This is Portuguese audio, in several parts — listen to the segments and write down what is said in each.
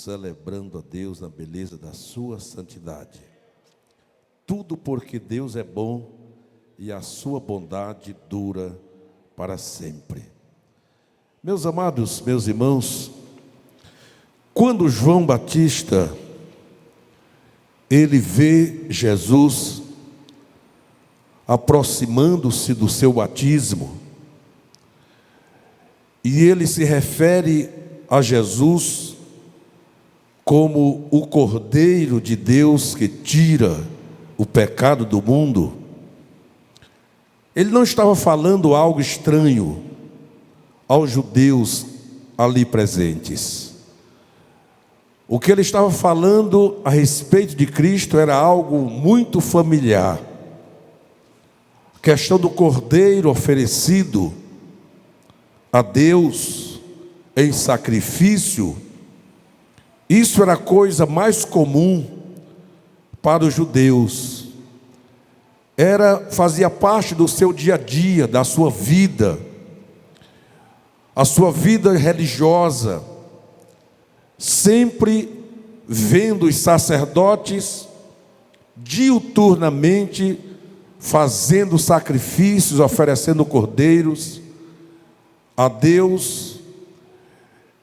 celebrando a Deus na beleza da sua santidade. Tudo porque Deus é bom e a sua bondade dura para sempre. Meus amados, meus irmãos, quando João Batista, ele vê Jesus aproximando-se do seu batismo, e ele se refere a Jesus como o Cordeiro de Deus que tira o pecado do mundo. Ele não estava falando algo estranho aos judeus ali presentes. O que ele estava falando a respeito de Cristo era algo muito familiar. A questão do Cordeiro oferecido a Deus em sacrifício, isso era a coisa mais comum para os judeus. Fazia parte do seu dia a dia, da sua vida, a sua vida religiosa, sempre vendo os sacerdotes diuturnamente fazendo sacrifícios, oferecendo cordeiros a Deus,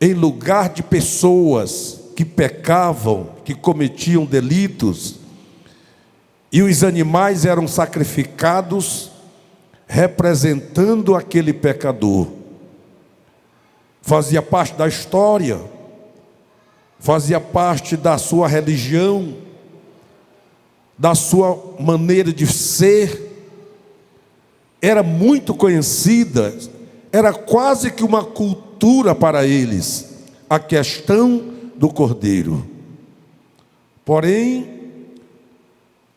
em lugar de pessoas que pecavam, que cometiam delitos, e os animais eram sacrificados representando aquele pecador. Fazia parte da história, fazia parte da sua religião, da sua maneira de ser, era muito conhecida, era quase que uma cultura para eles, a questão do Cordeiro. Porém,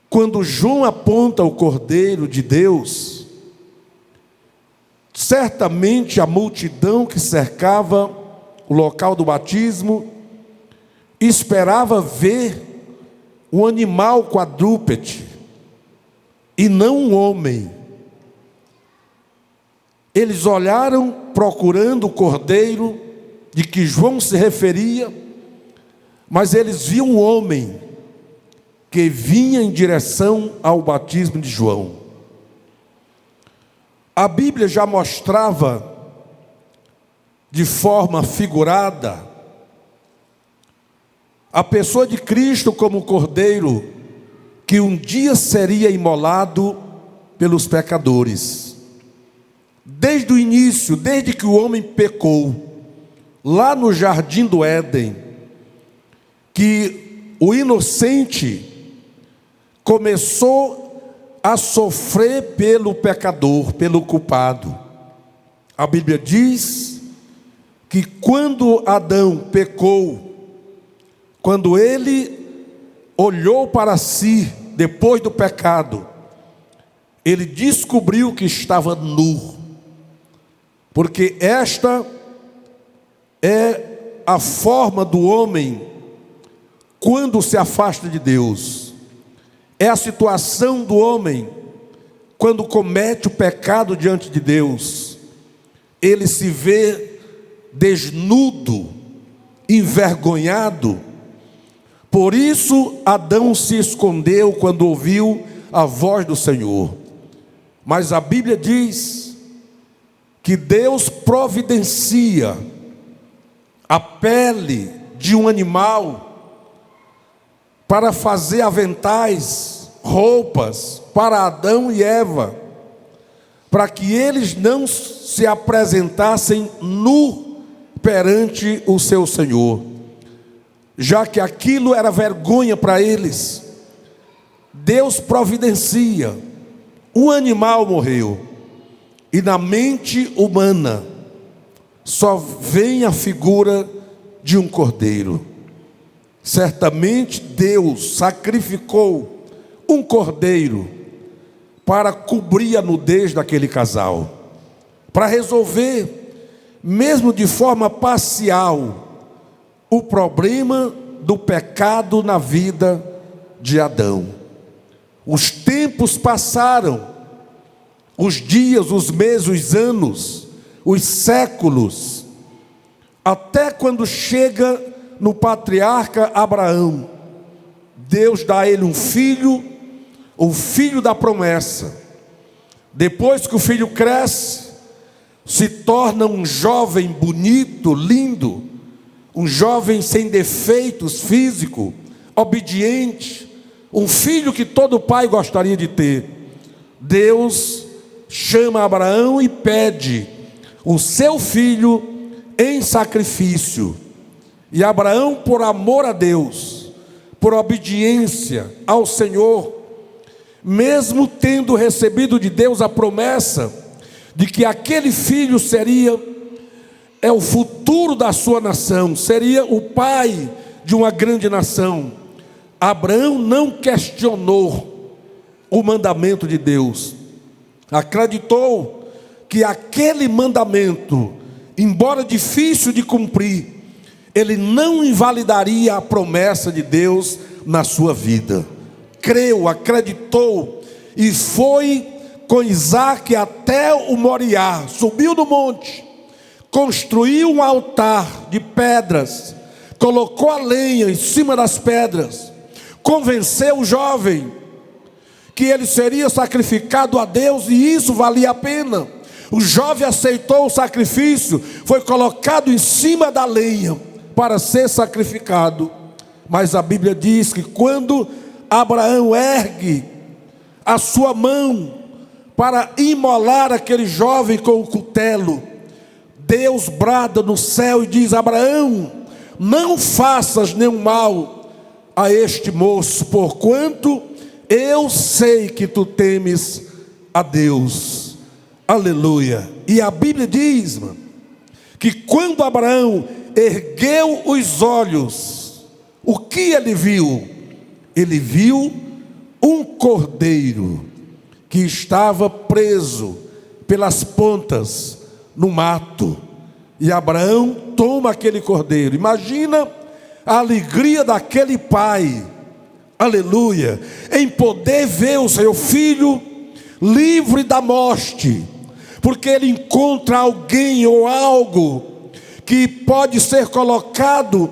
quando João aponta o Cordeiro de Deus, certamente a multidão que cercava o local do batismo esperava ver um animal quadrúpede e não um homem. Eles olharam procurando o Cordeiro de que João se referia, mas eles viam um homem que vinha em direção ao batismo de João. A Bíblia já mostrava de forma figurada a pessoa de Cristo como Cordeiro que um dia seria imolado pelos pecadores. Desde o início, desde que o homem pecou, lá no jardim do Éden, que o inocente começou a sofrer pelo pecador, pelo culpado. A Bíblia diz que quando Adão pecou, quando ele olhou para si depois do pecado, ele descobriu que estava nu, porque esta é a forma do homem quando se afasta de Deus. É a situação do homem quando comete o pecado diante de Deus. Ele se vê desnudo, envergonhado. Por isso Adão se escondeu quando ouviu a voz do Senhor. Mas a Bíblia diz que Deus providencia a pele de um animal para fazer aventais, roupas para Adão e Eva, para que eles não se apresentassem nu perante o seu Senhor, já que aquilo era vergonha para eles. Deus providencia, um animal morreu, e na mente humana só vem a figura de um cordeiro. Certamente Deus sacrificou um cordeiro para cobrir a nudez daquele casal, para resolver, mesmo de forma parcial, o problema do pecado na vida de Adão. Os tempos passaram, os dias, os meses, os anos, os séculos, até quando chega no patriarca Abraão. Deus dá a ele um filho, o filho da promessa. Depois que o filho cresce, se torna um jovem bonito, lindo, um jovem sem defeitos físicos, obediente, um filho que todo pai gostaria de ter. Deus chama Abraão e pede o seu filho em sacrifício. E Abraão, por amor a Deus, por obediência ao Senhor, mesmo tendo recebido de Deus a promessa de que aquele filho seria o futuro da sua nação, seria o pai de uma grande nação, Abraão não questionou o mandamento de Deus. Acreditou que aquele mandamento, embora difícil de cumprir, ele não invalidaria a promessa de Deus na sua vida. Creu, acreditou e foi com Isaque até o Moriá, subiu no monte, construiu um altar de pedras, colocou a lenha em cima das pedras, convenceu o jovem que ele seria sacrificado a Deus e isso valia a pena. O jovem aceitou o sacrifício, foi colocado em cima da lenha para ser sacrificado. Mas a Bíblia diz que quando Abraão ergue a sua mão para imolar aquele jovem com o cutelo, Deus brada no céu e diz: Abraão, não faças nenhum mal a este moço, porquanto eu sei que tu temes a Deus. Aleluia. E a Bíblia diz, mano, que quando Abraão ergueu os olhos, o que ele viu? Ele viu um cordeiro que estava preso pelas pontas no mato. E Abraão toma aquele cordeiro. Imagina a alegria daquele pai, aleluia, em poder ver o seu filho livre da morte, porque ele encontra alguém ou algo que pode ser colocado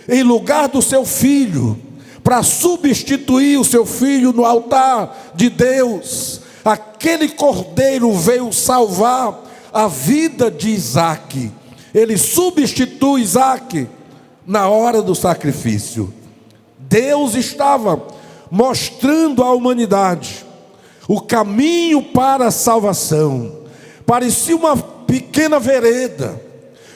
em lugar do seu filho, para substituir o seu filho no altar de Deus. Aquele cordeiro veio salvar a vida de Isaque. Ele substitui Isaque na hora do sacrifício. Deus estava mostrando à humanidade o caminho para a salvação. Parecia uma pequena vereda.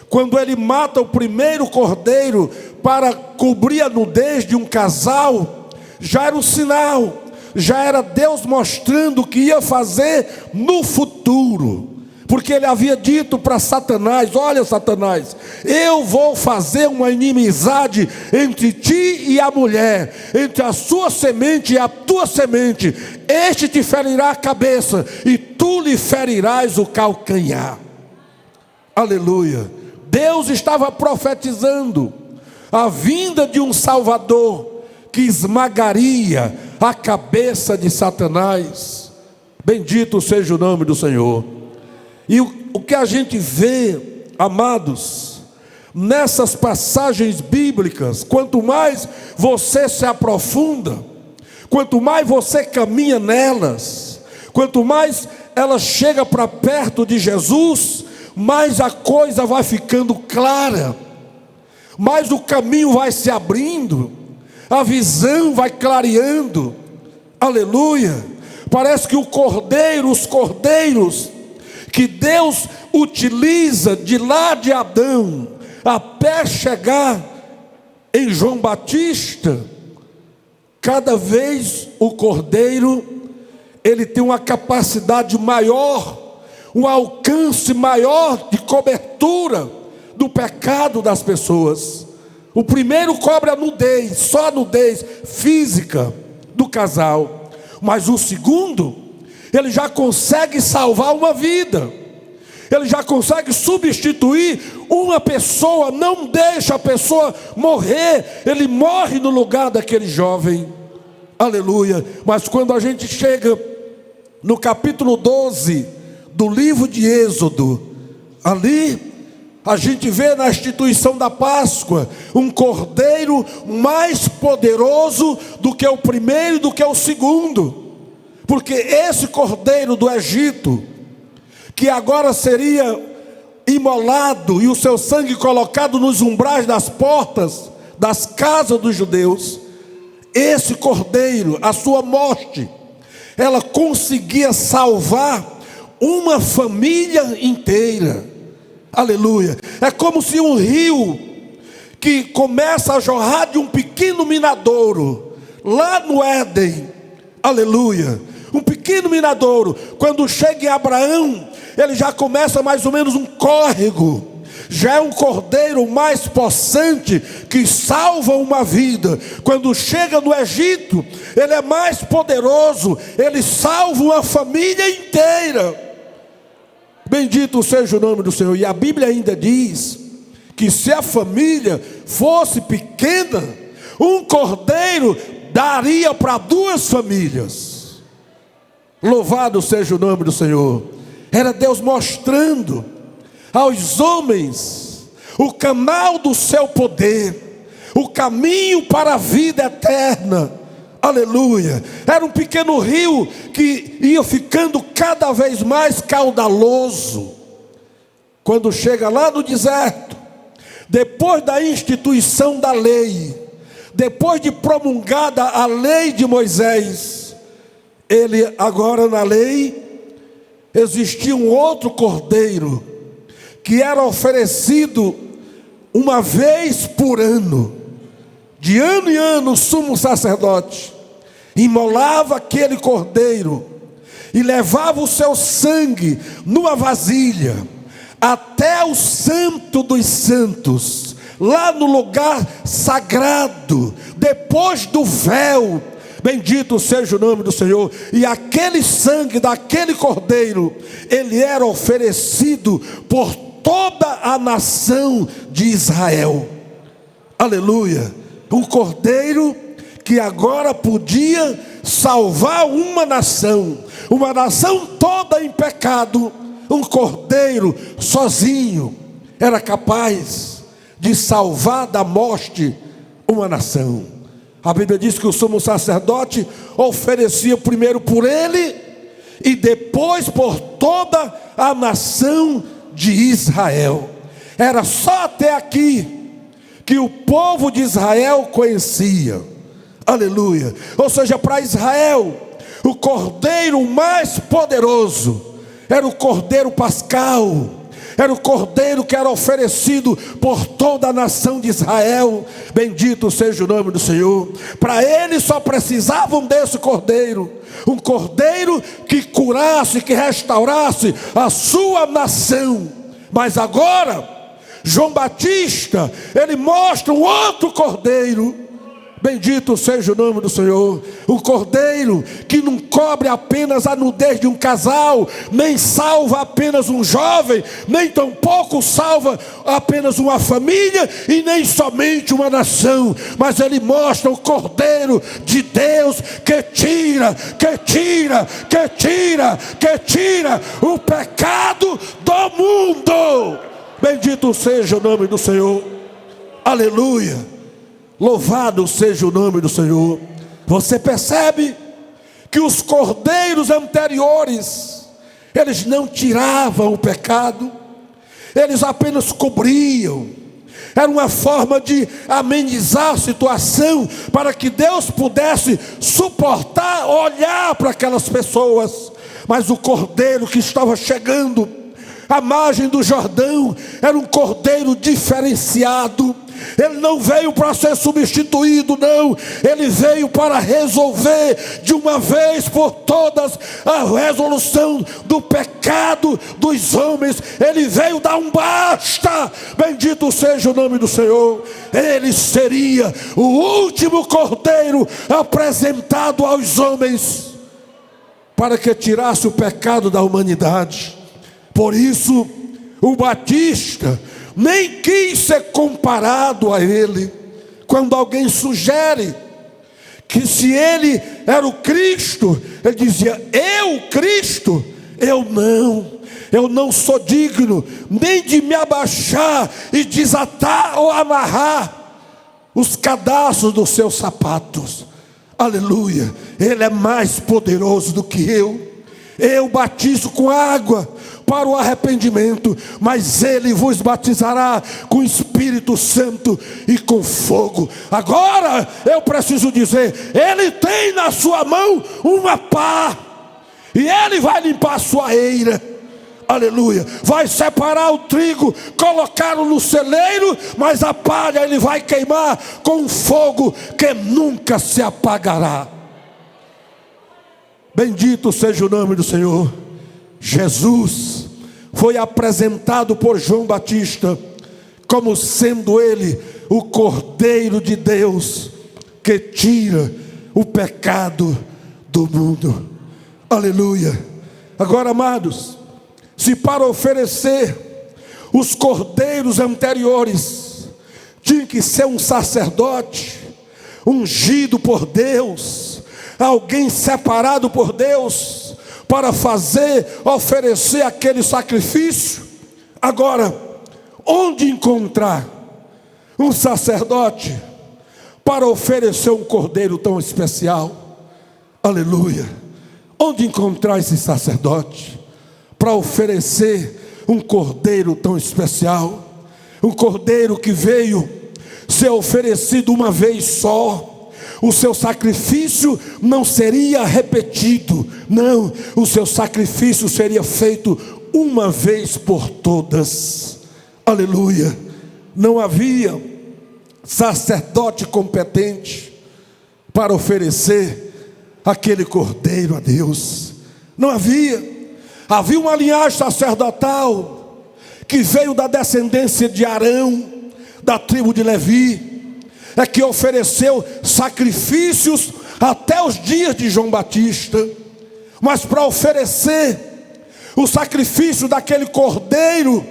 Quando ele mata o primeiro cordeiro para cobrir a nudez de um casal, já era um sinal, já era Deus mostrando o que ia fazer no futuro. Porque ele havia dito para Satanás: olha, Satanás, eu vou fazer uma inimizade entre ti e a mulher, entre a sua semente e a tua semente. Este te ferirá a cabeça e tu lhe ferirás o calcanhar. Aleluia. Deus estava profetizando a vinda de um Salvador que esmagaria a cabeça de Satanás. Bendito seja o nome do Senhor. E o que a gente vê, amados, nessas passagens bíblicas, quanto mais você se aprofunda, quanto mais você caminha nelas, quanto mais ela chega para perto de Jesus, mais a coisa vai ficando clara, mais o caminho vai se abrindo, a visão vai clareando. Aleluia. Parece que os cordeiros que Deus utiliza de lá de Adão até chegar em João Batista, cada vez o cordeiro ele tem uma capacidade maior, um alcance maior de cobertura do pecado das pessoas. O primeiro cobre a nudez, só a nudez física do casal, mas o segundo, ele já consegue salvar uma vida, ele já consegue substituir uma pessoa, não deixa a pessoa morrer, ele morre no lugar daquele jovem. Aleluia. Mas quando a gente chega no capítulo 12 do livro de Êxodo, ali A gente vê na instituição da Páscoa um cordeiro mais poderoso do que o primeiro e do que o segundo, porque esse cordeiro do Egito, que agora seria imolado e o seu sangue colocado nos umbrais das portas das casas dos judeus, esse cordeiro, a sua morte, ela conseguia salvar uma família inteira. Aleluia. É como se um rio que começa a jorrar de um pequeno minadouro lá no Éden, aleluia, um pequeno minadouro, quando chega em Abraão, ele já começa mais ou menos um córrego, já é um cordeiro mais possante que salva uma vida. Quando chega no Egito, ele é mais poderoso, ele salva uma família inteira. Bendito seja o nome do Senhor. E a Bíblia ainda diz que se a família fosse pequena, um cordeiro daria para 2 famílias. Louvado seja o nome do Senhor. Era Deus mostrando aos homens o canal do seu poder, o caminho para a vida eterna. Aleluia. Era um pequeno rio que ia ficando cada vez mais caudaloso. Quando chega lá no deserto, depois da instituição da lei, depois de promulgada a lei de Moisés, ele agora na lei, existia um outro cordeiro, que era oferecido uma vez por ano. De ano em ano o sumo sacerdote imolava aquele cordeiro e levava o seu sangue numa vasilha até o Santo dos Santos, lá no lugar sagrado, depois do véu. Bendito seja o nome do Senhor. E aquele sangue daquele cordeiro, ele era oferecido por toda a nação de Israel. Aleluia. Um cordeiro que agora podia salvar uma nação toda em pecado. Um cordeiro sozinho era capaz de salvar da morte uma nação. A Bíblia diz que o sumo sacerdote oferecia primeiro por ele e depois por toda a nação de Israel. Era só até aqui que o povo de Israel conhecia. Aleluia. Ou seja, para Israel, o cordeiro mais poderoso era o cordeiro pascal, era o cordeiro que era oferecido por toda a nação de Israel. Bendito seja o nome do Senhor. Para eles só precisavam desse cordeiro, um cordeiro que curasse, que restaurasse a sua nação. Mas agora João Batista, ele mostra um outro cordeiro. Bendito seja o nome do Senhor. Um cordeiro que não cobre apenas a nudez de um casal, nem salva apenas um jovem, nem tampouco salva apenas uma família e nem somente uma nação, mas ele mostra o cordeiro de Deus que tira o pecado do mundo. Bendito seja o nome do Senhor. Aleluia. Louvado seja o nome do Senhor. Você percebe que os cordeiros anteriores, eles não tiravam o pecado, eles apenas cobriam. Era uma forma de amenizar a situação, para que Deus pudesse suportar, olhar para aquelas pessoas. Mas o cordeiro que estava chegando à margem do Jordão era um cordeiro diferenciado. Ele não veio para ser substituído, não. Ele veio para resolver de uma vez por todas a resolução do pecado dos homens. Ele veio dar um basta. Bendito seja o nome do Senhor. Ele seria o último cordeiro apresentado aos homens, para que tirasse o pecado da humanidade. Por isso, o Batista nem quis ser comparado a ele. Quando alguém sugere que se ele era o Cristo, ele dizia: eu Cristo? Eu não. eu não sou digno nem de me abaixar e desatar ou amarrar os cadastros dos seus sapatos. Aleluia. Ele é mais poderoso do que eu batizo com água para o arrependimento, mas Ele vos batizará com o Espírito Santo e com fogo. Agora eu preciso dizer, Ele tem na sua mão uma pá, e Ele vai limpar a sua eira. Aleluia. Vai separar o trigo, colocá-lo no celeiro, mas a palha Ele vai queimar com um fogo que nunca se apagará. Bendito seja o nome do Senhor. Jesus foi apresentado por João Batista como sendo Ele o Cordeiro de Deus que tira o pecado do mundo. Aleluia. Agora, amados, se para oferecer os cordeiros anteriores tinha que ser um sacerdote ungido por Deus, alguém separado por Deus para oferecer aquele sacrifício, agora, onde encontrar um sacerdote para oferecer um cordeiro tão especial? Aleluia. Onde encontrar esse sacerdote para oferecer um cordeiro tão especial? Um cordeiro que veio ser oferecido uma vez só. O seu sacrifício não seria repetido, não, o seu sacrifício seria feito uma vez por todas. Aleluia. Não havia sacerdote competente para oferecer aquele cordeiro a Deus. Não havia. Havia uma linhagem sacerdotal que veio da descendência de Arão, da tribo de Levi, é que ofereceu sacrifícios até os dias de João Batista. Mas para oferecer o sacrifício daquele cordeiro,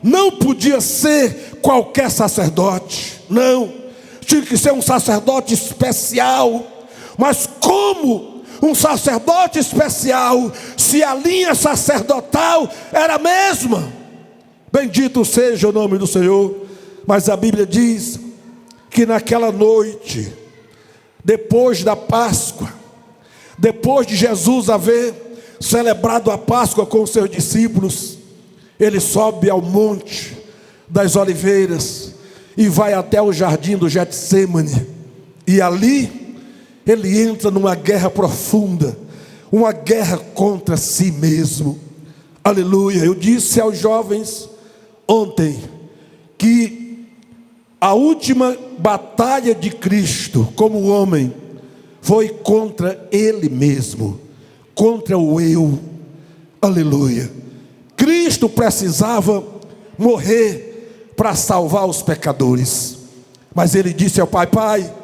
não podia ser qualquer sacerdote, não, tinha que ser um sacerdote especial. Mas como um sacerdote especial, se a linha sacerdotal era a mesma? Bendito seja o nome do Senhor. Mas a Bíblia diz que naquela noite, depois da Páscoa, depois de Jesus haver celebrado a Páscoa com os seus discípulos, ele sobe ao monte das oliveiras e vai até o jardim do Getsêmani, e ali ele entra numa guerra profunda, uma guerra contra si mesmo. Aleluia. Eu disse aos jovens ontem que a última batalha de Cristo como homem foi contra Ele mesmo, contra o eu. Aleluia. Cristo precisava morrer para salvar os pecadores, mas Ele disse ao Pai: Pai,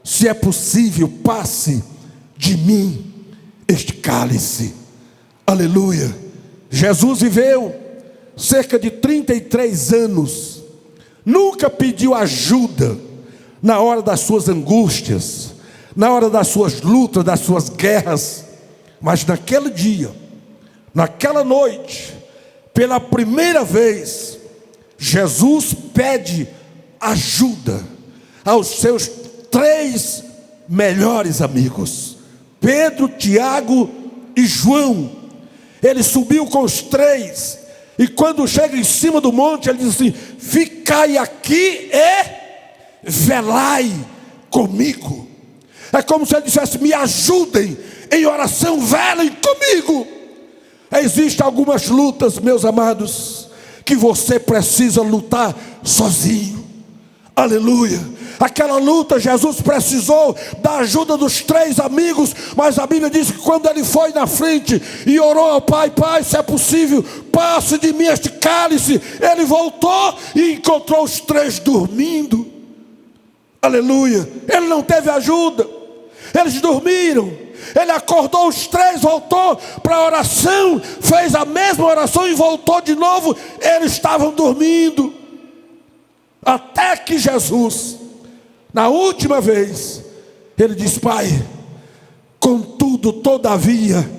se é possível, passe de mim este cálice. Aleluia. Jesus viveu cerca de 33 anos, nunca pediu ajuda na hora das suas angústias, na hora das suas lutas, das suas guerras. Mas naquele dia, naquela noite, pela primeira vez, Jesus pede ajuda aos seus 3 melhores amigos, Pedro, Tiago e João. Ele subiu com os 3, e quando chega em cima do monte, ele diz assim: ficai aqui e velai comigo. É como se ele dissesse: me ajudem em oração, velem comigo. Existem algumas lutas, meus amados, que você precisa lutar sozinho. Aleluia. Aquela luta, Jesus precisou da ajuda dos 3 amigos, mas a Bíblia diz que quando ele foi na frente e orou ao Pai: Pai, se é possível, passe de mim este cálice, ele voltou e encontrou os 3 dormindo. Aleluia. Ele não teve ajuda, eles dormiram. Ele acordou os 3, voltou para a oração, fez a mesma oração e voltou de novo. Eles estavam dormindo. Até que Jesus, na última vez, ele diz: Pai, contudo, todavia,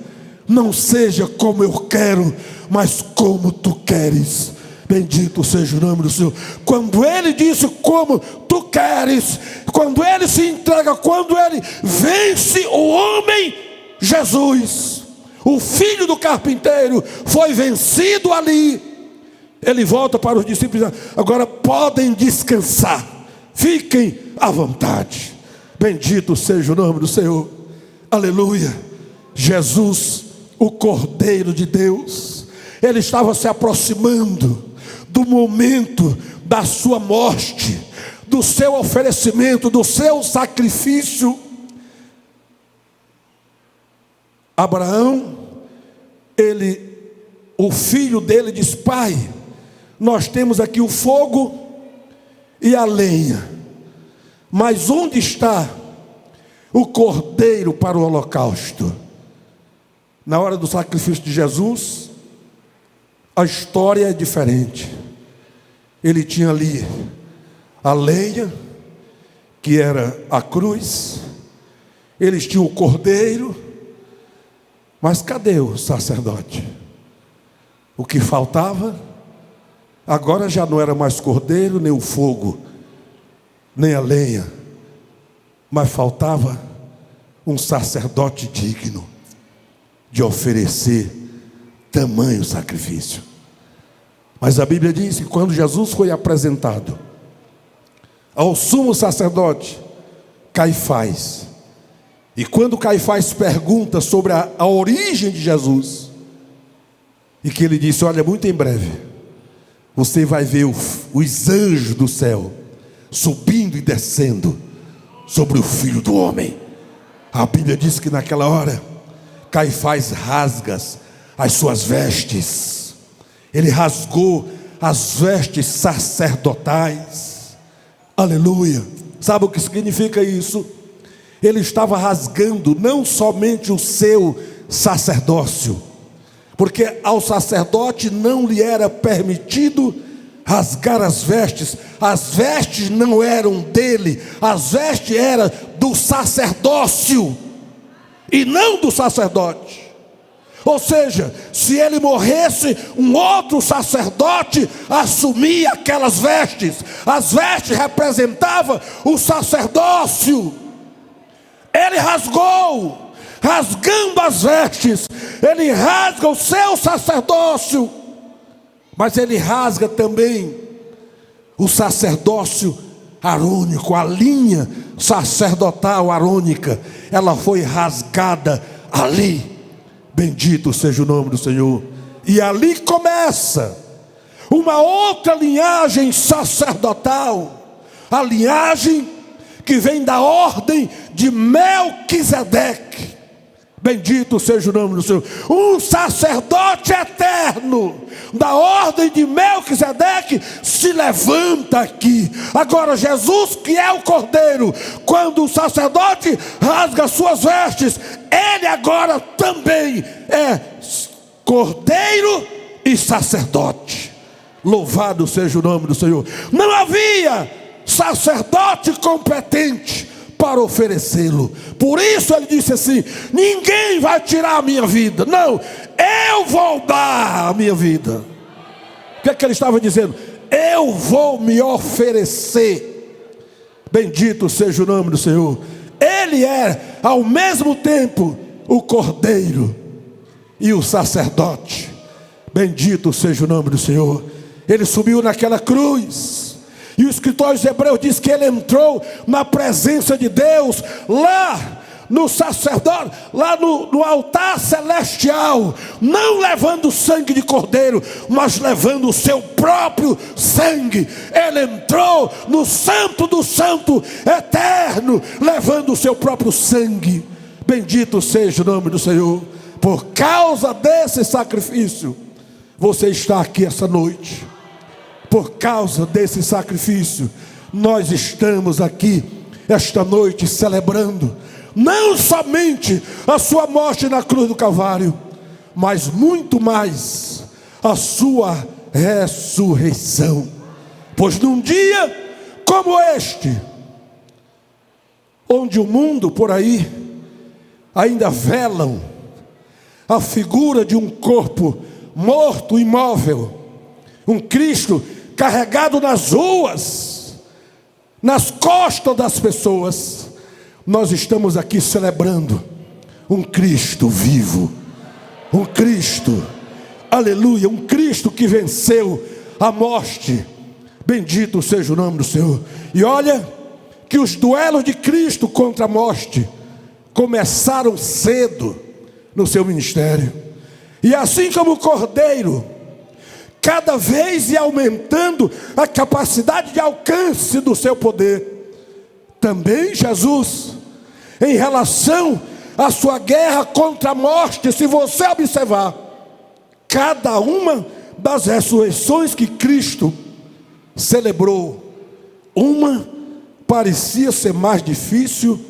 não seja como eu quero, mas como tu queres. Bendito seja o nome do Senhor. Quando ele disse como tu queres, quando ele se entrega, quando ele vence o homem, Jesus, o filho do carpinteiro, foi vencido ali. Ele volta para os discípulos e diz: agora podem descansar, fiquem à vontade. Bendito seja o nome do Senhor. Aleluia. Jesus, o Cordeiro de Deus, ele estava se aproximando do momento da sua morte, do seu oferecimento, do seu sacrifício. Abraão, o filho dele diz: pai, nós temos aqui o fogo e a lenha, mas onde está o cordeiro para o holocausto? Na hora do sacrifício de Jesus, a história é diferente. Ele tinha ali a lenha, que era a cruz, eles tinham o cordeiro, mas cadê o sacerdote? O que faltava, agora já não era mais cordeiro, nem o fogo, nem a lenha, mas faltava um sacerdote digno de oferecer tamanho sacrifício. Mas a Bíblia diz que quando Jesus foi apresentado ao sumo sacerdote Caifás, e quando Caifás pergunta sobre a origem de Jesus, e que ele disse: olha, muito em breve você vai ver os anjos do céu subindo e descendo sobre o Filho do Homem. A Bíblia diz que naquela hora Caifás rasga as suas vestes. Ele rasgou as vestes sacerdotais. Aleluia. Sabe o que significa isso? Ele estava rasgando não somente o seu sacerdócio, porque ao sacerdote não lhe era permitido rasgar as vestes não eram dele, as vestes eram do sacerdócio e não do sacerdote. Ou seja, se ele morresse, um outro sacerdote assumia aquelas vestes. As vestes representavam o sacerdócio. Ele rasgou, rasgando as vestes, ele rasga o seu sacerdócio, mas ele rasga também o sacerdócio arônico, a linha sacerdotal arônica, ela foi rasgada ali. Bendito seja o nome do Senhor. E ali começa uma outra linhagem sacerdotal, a linhagem que vem da ordem de Melquisedeque. Bendito seja o nome do Senhor. Um sacerdote eterno da ordem de Melquisedeque se levanta aqui. Agora Jesus, que é o Cordeiro, quando o sacerdote rasga suas vestes, ele agora também é Cordeiro e sacerdote. Louvado seja o nome do Senhor. Não havia sacerdote competente para oferecê-lo. Por isso ele disse assim: ninguém vai tirar a minha vida. Não, eu vou dar a minha vida. O que é que ele estava dizendo? Eu vou me oferecer. Bendito seja o nome do Senhor. Ele é ao mesmo tempo o Cordeiro e o sacerdote. Bendito seja o nome do Senhor. Ele subiu naquela cruz, e o escritor de Hebreus diz que ele entrou na presença de Deus, lá no sacerdote, lá no altar celestial, não levando sangue de cordeiro, mas levando o seu próprio sangue. Ele entrou no santo do santo eterno, levando o seu próprio sangue. Bendito seja o nome do Senhor. Por causa desse sacrifício, você está aqui essa noite. Por causa desse sacrifício, nós estamos aqui esta noite celebrando não somente a sua morte na cruz do Calvário, mas muito mais a sua ressurreição. Pois num dia como este, onde o mundo por aí ainda velam a figura de um corpo morto, imóvel, um Cristo carregado nas ruas, nas costas das pessoas. Nós estamos aqui celebrando um Cristo vivo, um Cristo, aleluia, um Cristo que venceu a morte. Bendito seja o nome do Senhor. E olha que os duelos de Cristo contra a morte começaram cedo no seu ministério. E assim como o Cordeiro, cada vez ia aumentando a capacidade de alcance do seu poder, também Jesus, em relação à sua guerra contra a morte, se você observar, cada uma das ressurreições que Cristo celebrou, uma parecia ser mais difícil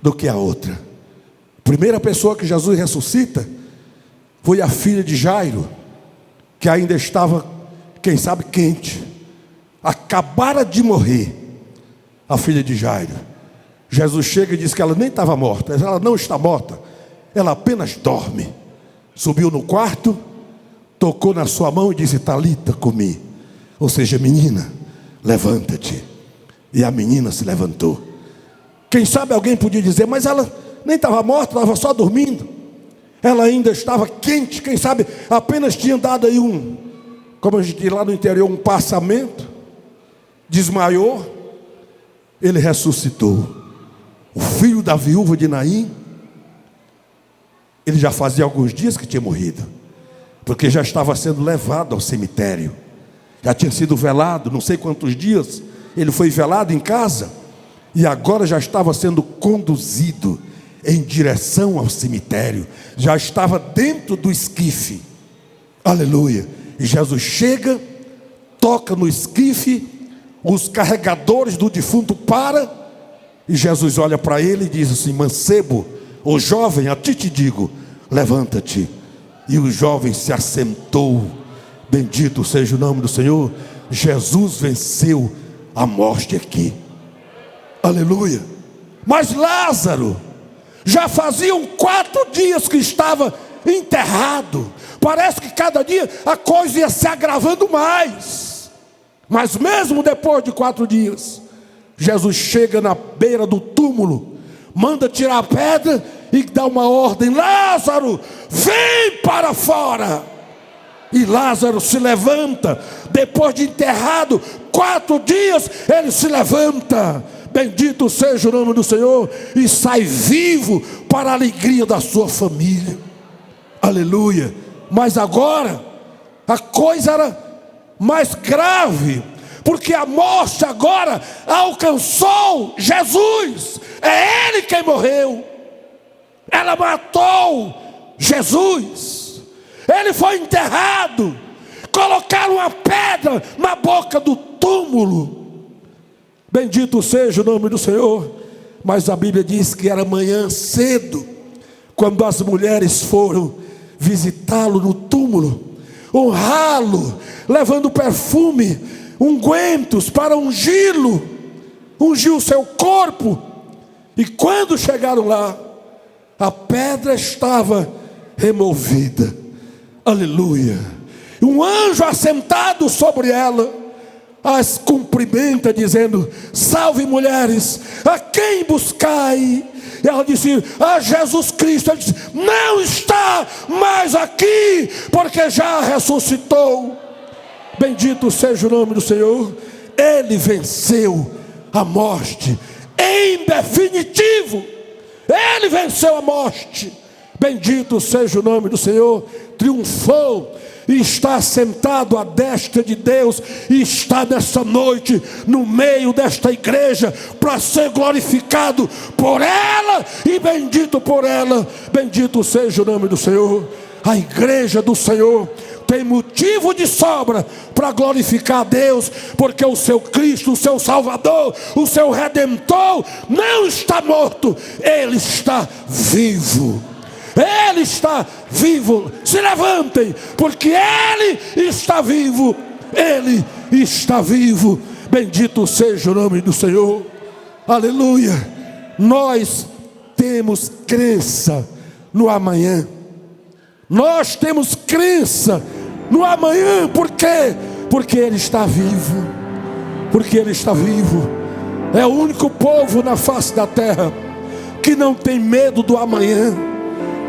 do que a outra. A primeira pessoa que Jesus ressuscita foi a filha de Jairo, que ainda estava, quem sabe, quente, acabara de morrer, a filha de Jairo. Jesus chega e diz que ela nem estava morta, ela não está morta, ela apenas dorme. Subiu no quarto, tocou na sua mão e disse: Talita cumi, ou seja, menina, levanta-te. E a menina se levantou. Quem sabe alguém podia dizer: mas ela nem estava morta, estava só dormindo. Ela ainda estava quente, quem sabe apenas tinha dado aí como a gente diz lá no interior, um passamento, desmaiou. Ele ressuscitou. O filho da viúva de Naim, ele já fazia alguns dias que tinha morrido, porque já estava sendo levado ao cemitério, já tinha sido velado, não sei quantos dias ele foi velado em casa, e agora já estava sendo conduzido em direção ao cemitério, já estava dentro do esquife, aleluia. E Jesus chega, toca no esquife, os carregadores do defunto param, e Jesus olha para ele e diz assim: mancebo, o jovem, a ti te digo, levanta-te. E o jovem se assentou. Bendito seja o nome do Senhor. Jesus venceu a morte aqui, aleluia. Mas Lázaro, já faziam 4 dias que estava enterrado. Parece que cada dia a coisa ia se agravando mais. Mas mesmo depois de 4 dias, Jesus chega na beira do túmulo, manda tirar a pedra e dá uma ordem: Lázaro, vem para fora. E Lázaro se levanta. Depois de enterrado 4 dias, ele se levanta. Bendito seja o nome do Senhor. E sai vivo para a alegria da sua família, aleluia. Mas agora a coisa era mais grave, porque a morte agora alcançou Jesus. É Ele quem morreu. Ela matou Jesus. Ele foi enterrado. Colocaram uma pedra na boca do túmulo. Bendito seja o nome do Senhor. Mas a Bíblia diz que era manhã cedo, quando as mulheres foram visitá-lo no túmulo, honrá-lo, levando perfume, ungüentos para ungí-lo, ungiu o seu corpo. E quando chegaram lá, a pedra estava removida, aleluia. Um anjo assentado sobre ela as cumprimenta, dizendo: salve mulheres, a quem buscai? E ela disse: a Jesus Cristo. Ele disse: não está mais aqui, porque já ressuscitou. Bendito seja o nome do Senhor. Ele venceu a morte em definitivo. Ele venceu a morte. Bendito seja o nome do Senhor. Triunfou e está sentado à destra de Deus, e está nessa noite no meio desta igreja para ser glorificado por ela e bendito por ela. Bendito seja o nome do Senhor. A igreja do Senhor tem motivo de sobra para glorificar a Deus, porque o seu Cristo, o seu Salvador, o seu Redentor não está morto, Ele está vivo. Ele está vivo. Se levantem, porque Ele está vivo. Ele está vivo. Bendito seja o nome do Senhor. Aleluia. Nós temos crença no amanhã. Nós temos crença no amanhã. Por quê? Porque Ele está vivo. Porque Ele está vivo. É o único povo na face da terra que não tem medo do amanhã,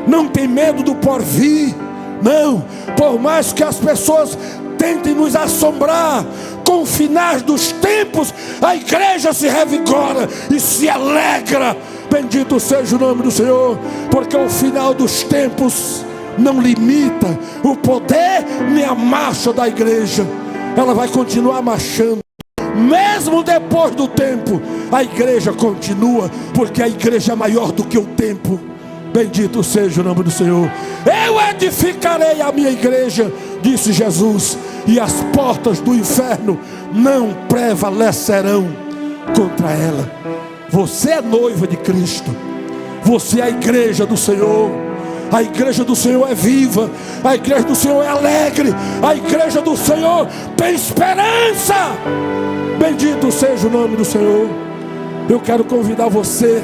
não tem medo do porvir. Não, por mais que as pessoas tentem nos assombrar com o final dos tempos, a igreja se revigora e se alegra. Bendito seja o nome do Senhor, porque o final dos tempos não limita o poder nem a marcha da igreja. Ela vai continuar marchando. Mesmo depois do tempo, a igreja continua, porque a igreja é maior do que o tempo. Bendito seja o nome do Senhor. Eu edificarei a minha igreja, disse Jesus, e as portas do inferno não prevalecerão contra ela. Você é noiva de Cristo. Você é a igreja do Senhor. A igreja do Senhor é viva. A igreja do Senhor é alegre. A igreja do Senhor tem esperança. Bendito seja o nome do Senhor. Eu quero convidar você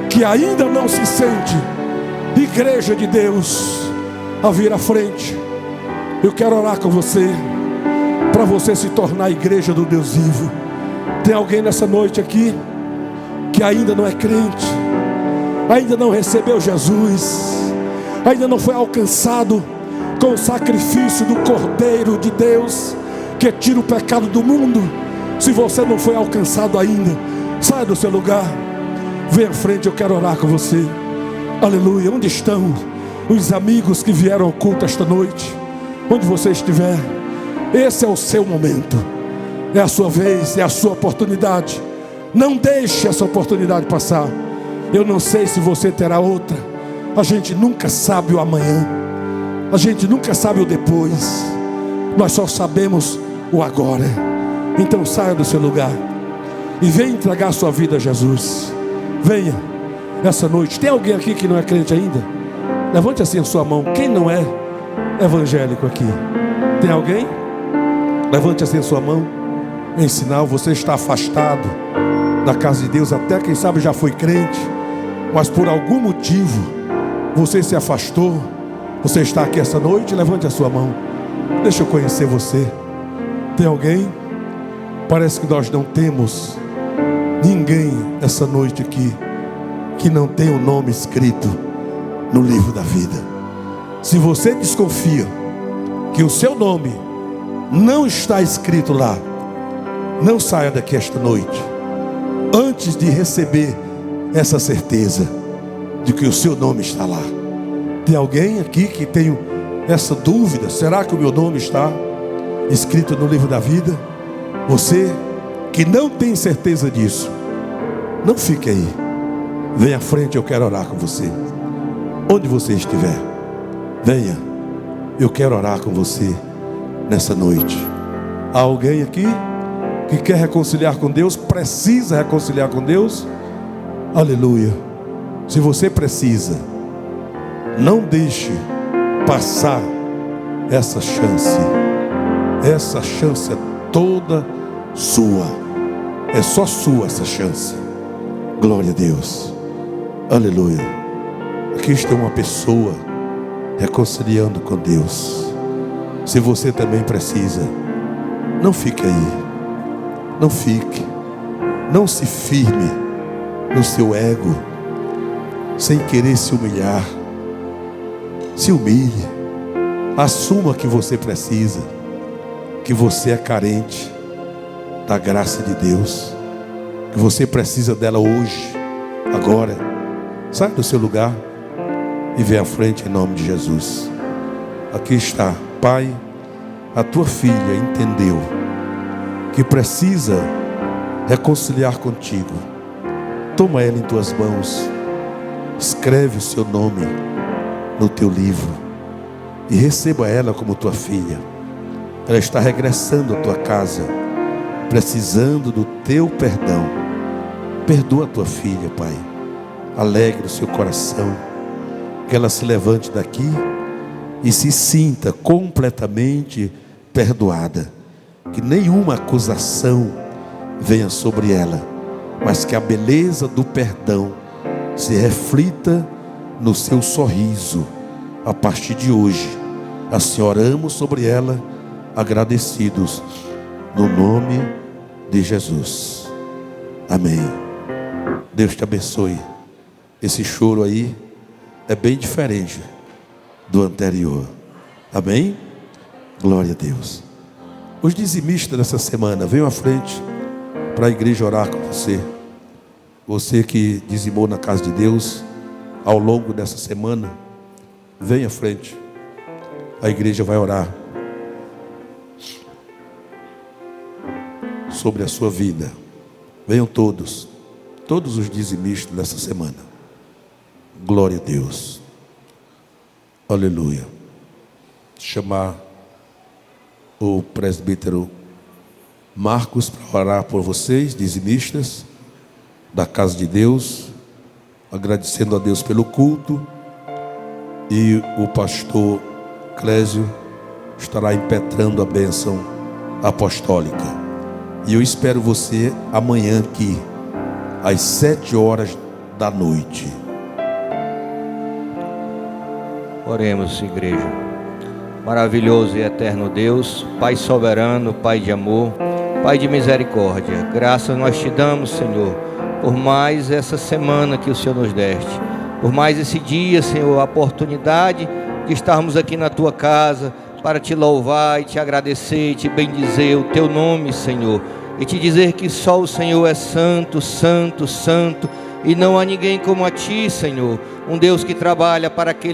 que ainda não se sente igreja de Deus a vir à frente. Eu quero orar com você, para você se tornar a igreja do Deus vivo. Tem alguém nessa noite aqui que ainda não é crente, ainda não recebeu Jesus, ainda não foi alcançado com o sacrifício do Cordeiro de Deus, que tira o pecado do mundo? Se você não foi alcançado ainda, saia do seu lugar, vem à frente, eu quero orar com você. Aleluia. Onde estão os amigos que vieram ao culto esta noite? Onde você estiver, esse é o seu momento, é a sua vez, é a sua oportunidade. Não deixe essa oportunidade passar. Eu não sei se você terá outra. A gente nunca sabe o amanhã, a gente nunca sabe o depois. Nós só sabemos o agora. Então saia do seu lugar e venha entregar sua vida a Jesus. Venha essa noite. Tem alguém aqui que não é crente ainda? Levante assim a sua mão. Quem não é evangélico aqui? Tem alguém? Levante assim a sua mão, em sinal. Você está afastado da casa de Deus, até quem sabe já foi crente, mas por algum motivo você se afastou. Você está aqui essa noite? Levante a sua mão. Deixa eu conhecer você. Tem alguém? Parece que nós não temos ninguém essa noite aqui que não tem o nome escrito no livro da vida. Se você desconfia que o seu nome não está escrito lá, não saia daqui esta noite antes de receber essa certeza de que o seu nome está lá. Tem alguém aqui que tem essa dúvida? Será que o meu nome está escrito no livro da vida? Você que não tem certeza disso, não fique aí, venha à frente, eu quero orar com você. Onde você estiver, venha, eu quero orar com você nessa noite. Há alguém aqui que quer reconciliar com Deus, precisa reconciliar com Deus? Aleluia. Se você precisa, não deixe passar essa chance. Essa chance é toda sua. É só sua essa chance. Glória a Deus. Aleluia. Aqui está uma pessoa reconciliando com Deus. Se você também precisa, não fique aí. Não fique. Não se firme no seu ego, sem querer se humilhar. Se humilhe. Assuma que você precisa, que você é carente da graça de Deus, que você precisa dela hoje, agora. Sai do seu lugar e vem à frente em nome de Jesus. Aqui está. Pai, a tua filha entendeu que precisa reconciliar contigo. Toma ela em tuas mãos, escreve o seu nome no teu livro e receba ela como tua filha. Ela está regressando à tua casa, precisando do teu perdão. Perdoa a tua filha, Pai. Alegre o seu coração, que ela se levante daqui e se sinta completamente perdoada. Que nenhuma acusação venha sobre ela, mas que a beleza do perdão se reflita no seu sorriso a partir de hoje, Assim oramos sobre ela, agradecidos, no nome de Jesus. Amém. Deus te abençoe. Esse choro aí é bem diferente do anterior. Amém? Glória a Deus. Os dizimistas dessa semana, venham à frente para a igreja orar com você. Você que dizimou na casa de Deus ao longo dessa semana, venha à frente. A igreja vai orar sobre a sua vida. Venham todos os dizimistas dessa semana. Glória a Deus. Aleluia. Chamar o presbítero Marcos para orar por vocês, dizimistas da casa de Deus, agradecendo a Deus pelo culto. E o pastor Clésio estará impetrando a bênção apostólica. E eu espero você amanhã aqui, às 7h da noite. Oremos, igreja. Maravilhoso e eterno Deus, Pai soberano, Pai de amor, Pai de misericórdia, graças nós te damos, Senhor, por mais essa semana que o Senhor nos deste, por mais esse dia, Senhor, a oportunidade de estarmos aqui na tua casa para te louvar e te agradecer e te bendizer o teu nome, Senhor, e te dizer que só o Senhor é santo, santo, santo, e não há ninguém como a ti, Senhor, um Deus que trabalha para aqueles